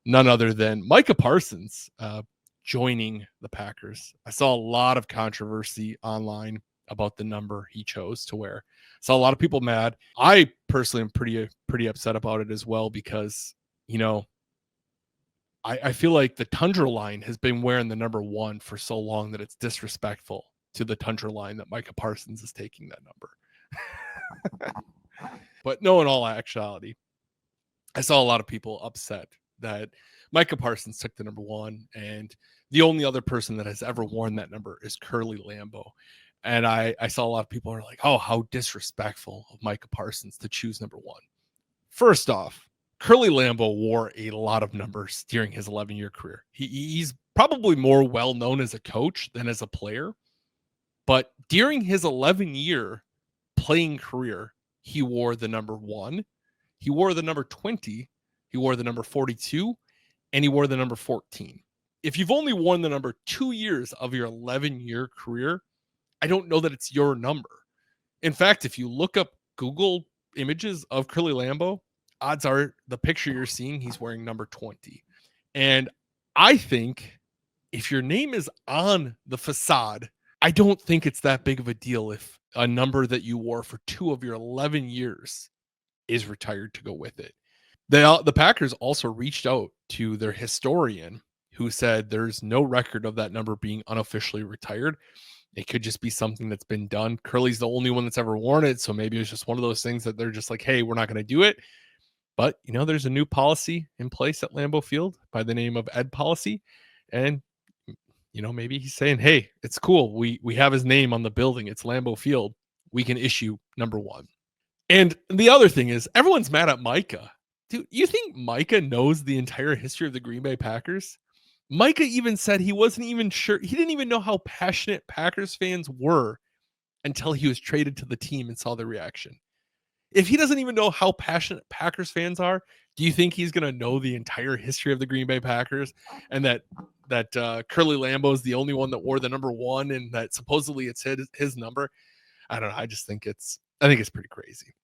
none other than Micah Parsons joining the Packers. I saw a lot of controversy online about the number he chose to wear. Saw a lot of people mad. I personally am pretty upset about it as well because, you know, I feel like the Tundra line has been wearing the number 1 for so long that it's disrespectful to the Tundra line that Micah Parsons is taking that number. But no, in all actuality, I saw a lot of people upset that Micah Parsons took the number 1, and the only other person that has ever worn that number is Curly Lambeau. And I saw a lot of people are like, oh, how disrespectful of Micah Parsons to choose number 1. First off, Curly Lambeau wore a lot of numbers during his 11-year career. He's probably more well-known as a coach than as a player. But during his 11-year playing career, he wore the number 1. He wore the number 20. He wore the number 42. And he wore the number 14. If you've only worn the number 2 years of your 11-year career, I don't know that it's your number. In fact, if you look up Google images of Curly Lambeau, odds are the picture you're seeing, he's wearing number 20. And I think if your name is on the facade, I don't think it's that big of a deal if a number that you wore for 2 of your 11 years is retired to go with it. The Packers also reached out to their historian who said there's no record of that number being unofficially retired. It could just be something that's been done. Curly's the only one that's ever worn it, so maybe it's just one of those things that they're just like, hey, we're not going to do it. But, you know, there's a new policy in place at Lambeau Field by the name of Ed Policy. And, you know, maybe he's saying, hey, it's cool. We have his name on the building. It's Lambeau Field. We can issue number 1. And the other thing is everyone's mad at Micah. Dude, you think Micah knows the entire history of the Green Bay Packers? Micah even said he wasn't even sure. He didn't even know how passionate Packers fans were until he was traded to the team and saw the reaction. If he doesn't even know how passionate Packers fans are, do you think he's going to know the entire history of the Green Bay Packers and that Curly Lambeau is the only one that wore the number 1 and that supposedly it's his number? I don't know. I think it's pretty crazy.